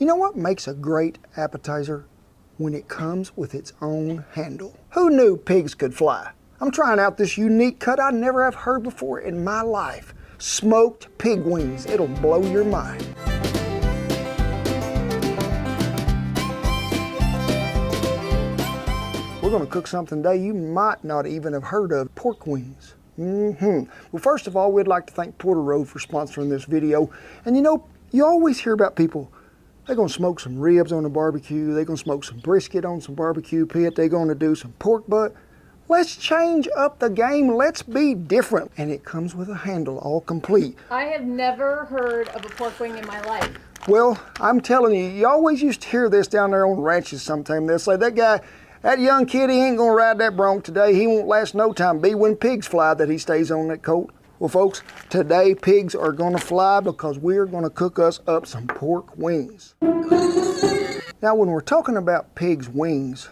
You know what makes a great appetizer? When it comes with its own handle. Who knew pigs could fly? I'm trying out this unique cut I never have heard before in my life. Smoked pig wings. It'll blow your mind. We're going to cook something today you might not even have heard of, pork wings. Well, first of all, we'd like to thank Porter Road for sponsoring this video. And you know, you always hear about people, they're going to smoke some ribs on a barbecue, they're going to smoke some brisket on some barbecue pit, they're going to do some pork butt. Let's change up the game, let's be different. And it comes with a handle, all complete. I have never heard of a pork wing in my life. Well, I'm telling you, you always used to hear this down there on ranches sometime. They'll say, that guy, that young kid, he ain't gonna ride that bronc today. He won't last no time. Be when pigs fly that he stays on that coat. Well, folks, today pigs are gonna fly because we're gonna cook us up some pork wings. Now, when we're talking about pigs' wings,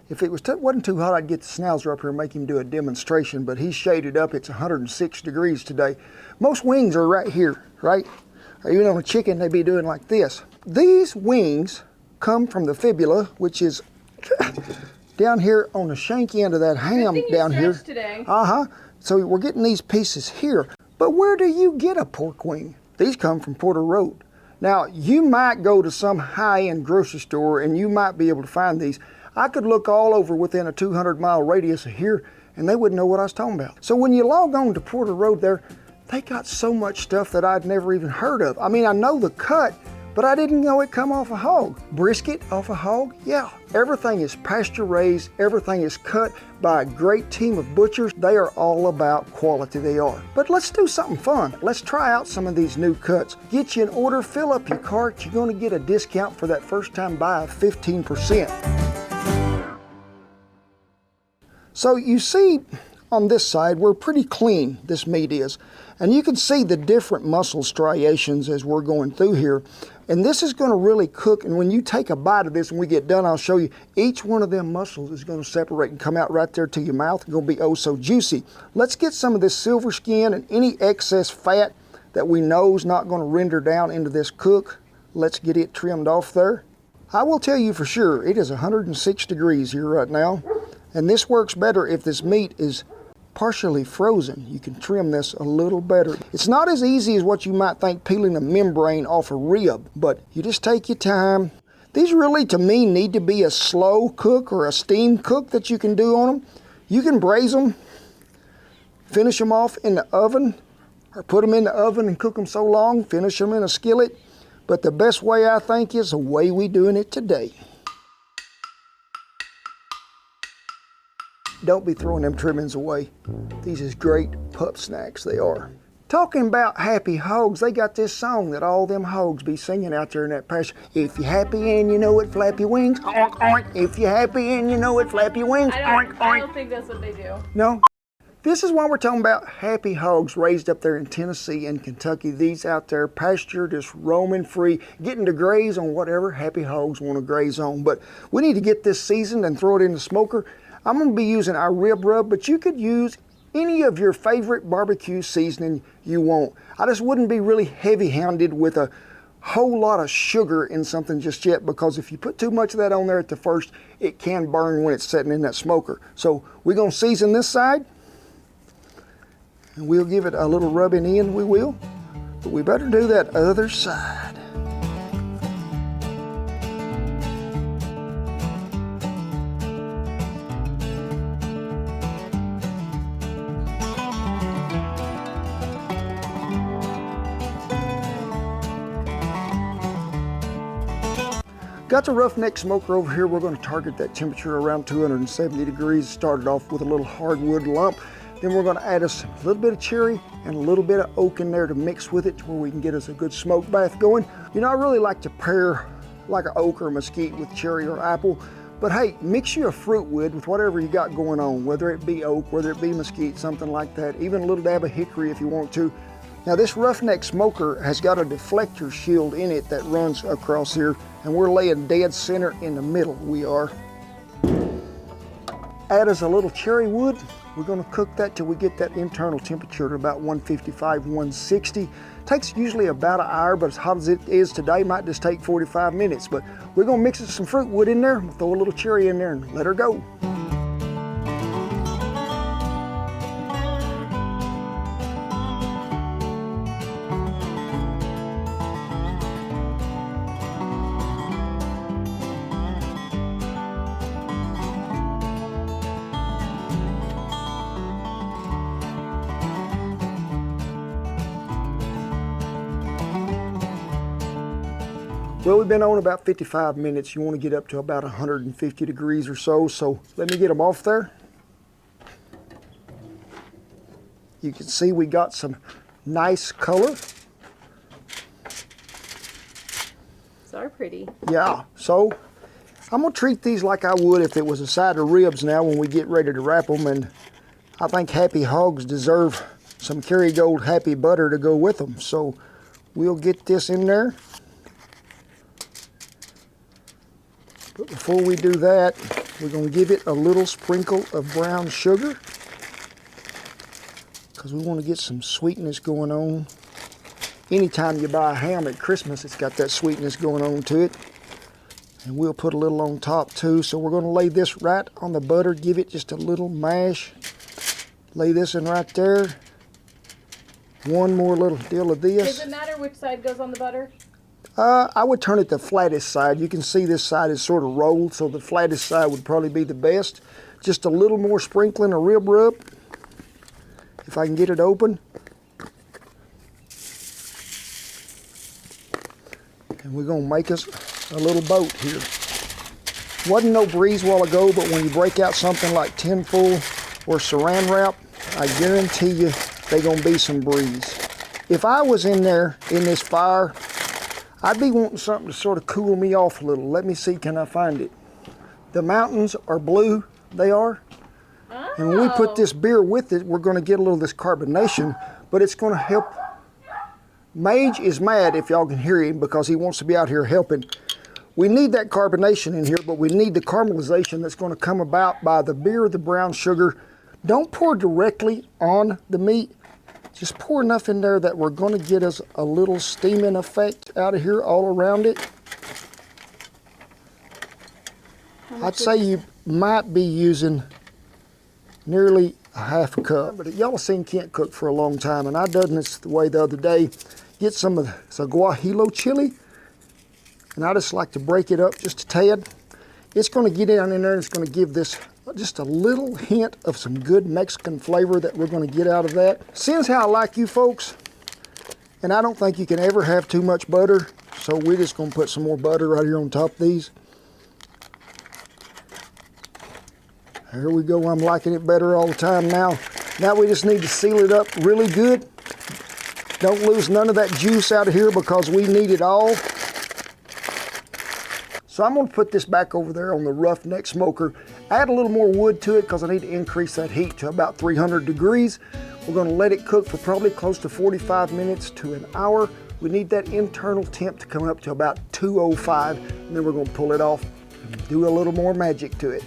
if it wasn't too hot, I'd get the schnauzer up here and make him do a demonstration, but he's shaded up. It's 106 degrees today. Most wings are right here, right? Or even on a chicken, they'd be doing like this. These wings come from the fibula, which is down here on the shanky end of that ham down here. Today. So we're getting these pieces here. But where do you get a pork wing? These come from Porter Road. Now, you might go to some high-end grocery store and you might be able to find these. I could look all over within a 200-mile radius of here and they wouldn't know what I was talking about. So when you log on to Porter Road there, they got so much stuff that I'd never even heard of. I mean, I know the cut, but I didn't know it come off a hog. Brisket off a hog? Yeah. Everything is pasture raised, everything is cut by a great team of butchers. They are all about quality, they are. But let's do something fun. Let's try out some of these new cuts. Get you an order, fill up your cart. You're gonna get a discount for that first time buy of 15%. So you see on this side, we're pretty clean, this meat is. And you can see the different muscle striations as we're going through here. And this is gonna really cook, and when you take a bite of this and we get done, I'll show you, each one of them muscles is gonna separate and come out right there to your mouth. It's gonna be oh so juicy. Let's get some of this silver skin and any excess fat that we know is not gonna render down into this cook. Let's get it trimmed off there. I will tell you for sure, it is 106 degrees here right now. And this works better if this meat is partially frozen. You can trim this a little better. It's not as easy as what you might think peeling a membrane off a rib, but you just take your time. These really, to me, need to be a slow cook or a steam cook that you can do on them. You can braise them, finish them off in the oven, or put them in the oven and cook them so long, finish them in a skillet. But the best way, I think, is the way we doing it today. Don't be throwing them trimmings away. These is great pup snacks, they are. Talking about happy hogs, they got this song that all them hogs be singing out there in that pasture. If you're happy and you know it, flap your wings, oink, oink. If you're happy and you know it, flap your wings, oink, oink. I don't think that's what they do. No? This is why we're talking about happy hogs raised up there in Tennessee and Kentucky. These out there pasture, just roaming free, getting to graze on whatever happy hogs want to graze on. But we need to get this seasoned and throw it in the smoker. I'm going to be using our rib rub, but you could use any of your favorite barbecue seasoning you want. I just wouldn't be really heavy-handed with a whole lot of sugar in something just yet, because if you put too much of that on there at the first, it can burn when it's sitting in that smoker. So we're going to season this side, and we'll give it a little rubbing in, we will. But we better do that other side. Got the roughneck smoker over here. We're going to target that temperature around 270 degrees. Started off with a little hardwood lump. Then we're going to add us a little bit of cherry and a little bit of oak in there to mix with it to where we can get us a good smoke bath going. You know, I really like to pair like an oak or mesquite with cherry or apple. But hey, mix you a fruit wood with whatever you got going on, whether it be oak, whether it be mesquite, something like that. Even a little dab of hickory if you want to. Now this roughneck smoker has got a deflector shield in it that runs across here, and we're laying dead center in the middle, we are. add us a little cherry wood. We're gonna cook that till we get that internal temperature to about 155, 160. Takes usually about an hour, but as hot as it is today, might just take 45 minutes. But we're gonna mix some fruit wood in there, throw a little cherry in there and let her go. Well, we've been on about 55 minutes. You want to get up to about 150 degrees or so. So let me get them off there. You can see we got some nice color. So pretty. Yeah, so I'm gonna treat these like I would if it was a side of ribs now when we get ready to wrap them. And I think Happy Hogs deserve some Kerrygold Happy Butter to go with them. So we'll get this in there. But before we do that, we're going to give it a little sprinkle of brown sugar because we want to get some sweetness going on. Anytime you buy a ham at Christmas, it's got that sweetness going on to it. And we'll put a little on top too. So we're going to lay this right on the butter, give it just a little mash. Lay this in right there. One more little deal of this. Does it matter which side goes on the butter? I would turn it the flattest side. You can see this side is sort of rolled, so the flattest side would probably be the best. Just a little more sprinkling of rib rub, if I can get it open. And we're gonna make us a little boat here. Wasn't no breeze a while ago, but when you break out something like tinfoil or saran wrap, I guarantee you they're gonna be some breeze. If I was in there in this fire, I'd be wanting something to sort of cool me off a little. Let me see, can I find it? The mountains are blue, they are. Oh. And when we put this beer with it, we're gonna get a little of this carbonation, but it's gonna help. Mage is mad, if y'all can hear him, because he wants to be out here helping. We need that carbonation in here, but we need the caramelization that's gonna come about by the beer, the brown sugar. Don't pour directly on the meat. Just pour enough in there that we're going to get us a little steaming effect out of here all around it. I'd say you might be using nearly a half a cup. But y'all seen Kent cook for a long time, and I done this the way the other day. Get some of the guajillo chili, and I just like to break it up just a tad. It's going to get down in there, and it's going to give this just a little hint of some good Mexican flavor that we're going to get out of that. Since how I like you folks, and I don't think you can ever have too much butter, so we're just going to put some more butter right here on top of these. There we go. I'm liking it better all the time now. Now we just need to seal it up really good. Don't lose none of that juice out of here because we need it all. So I'm going to put this back over there on the roughneck smoker. Add a little more wood to it because I need to increase that heat to about 300 degrees. We're going to let it cook for probably close to 45 minutes to an hour. We need that internal temp to come up to about 205, and then we're going to pull it off and do a little more magic to it.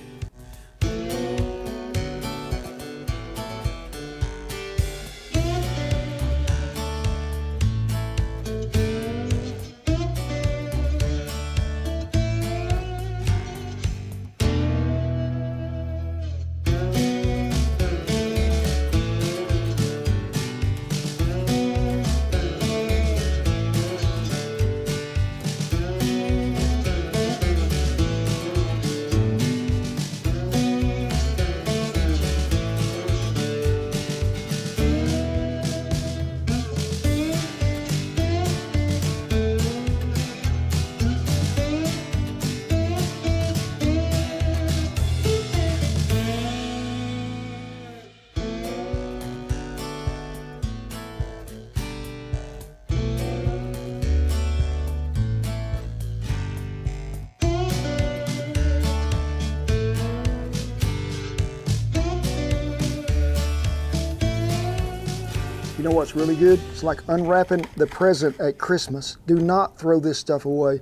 You know what's really good? It's like unwrapping the present at Christmas. Do not throw this stuff away.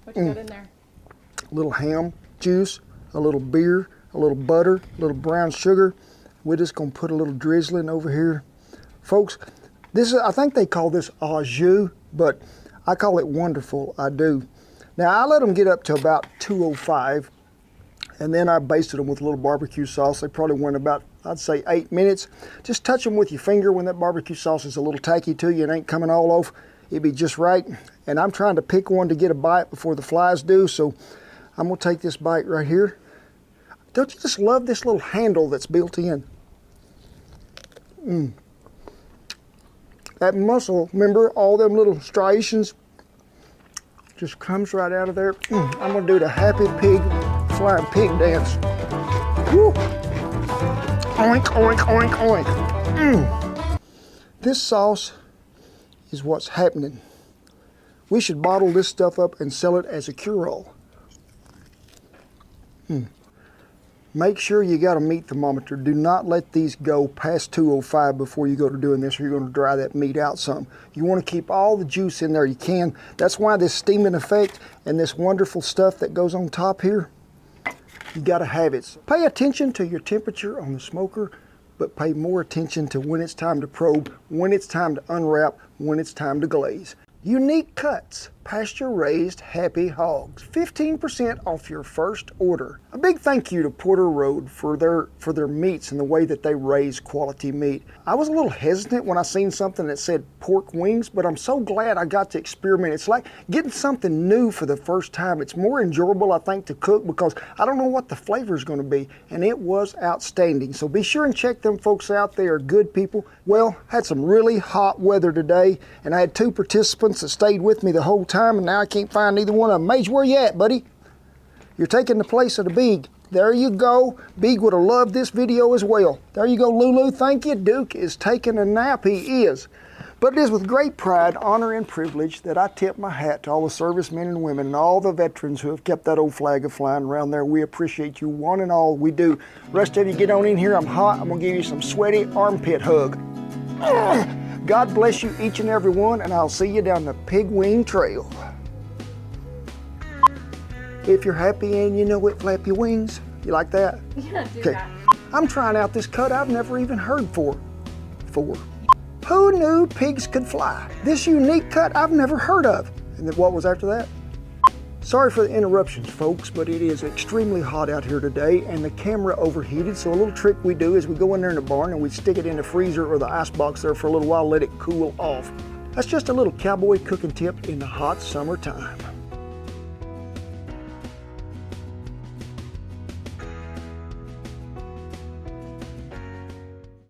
What you got in there? A little ham juice, a little beer, a little butter, a little brown sugar. We're just gonna put a little drizzling over here. Folks, this is, I think they call this au jus, but I call it wonderful, I do. Now I let them get up to about 205, and then I basted them with a little barbecue sauce. They probably went about, I'd say 8 minutes. Just touch them with your finger when that barbecue sauce is a little tacky to you and ain't coming all off. It'd be just right. And I'm trying to pick one to get a bite before the flies do, so I'm gonna take this bite right here. Don't you just love this little handle that's built in? That mussel, remember all them little striations? Just comes right out of there. I'm gonna do the happy pig, flying pig dance. Woo. Oink, oink, oink, oink. This sauce is what's happening. We should bottle this stuff up and sell it as a cure-all. Make sure you got a meat thermometer. Do not let these go past 205 before you go to doing this, or you're going to dry that meat out some. You want to keep all the juice in there you can. That's why this steaming effect and this wonderful stuff that goes on top here, you got to have it. So pay attention to your temperature on the smoker, but pay more attention to when it's time to probe, when it's time to unwrap, when it's time to glaze. Unique Cuts, pasture-raised happy hogs. 15% off your first order. A big thank you to Porter Road for their meats and the way that they raise quality meat. I was a little hesitant when I seen something that said pork wings, but I'm so glad I got to experiment. It's like getting something new for the first time. It's more enjoyable, I think, to cook because I don't know what the flavor is going to be, and it was outstanding. So be sure and check them folks out. They are good people. Well, had some really hot weather today, and I had 2 participants that stayed with me the whole time, and now I can't find neither one of them. Mage, where you at, buddy? You're taking the place of the Beeg. There you go. Beeg would have loved this video as well. There you go, Lulu. Thank you. Duke is taking a nap. He is. But it is with great pride, honor, and privilege that I tip my hat to all the servicemen and women and all the veterans who have kept that old flag a-flying around there. We appreciate you, one and all. We do. Rest of you, get on in here. I'm hot. I'm going to give you some sweaty armpit hug. God bless you, each and every one, and I'll see you down the Pig Wing Trail. If you're happy and you know it, flap your wings. You like that? Yeah, do Okay. that. I'm trying out this cut I've never even heard for. Who knew pigs could fly? This unique cut I've never heard of. And then what was after that? Sorry for the interruptions, folks, but it is extremely hot out here today and the camera overheated. So a little trick we do is we go in there in the barn and we stick it in the freezer or the ice box there for a little while, let it cool off. That's just a little cowboy cooking tip in the hot summertime.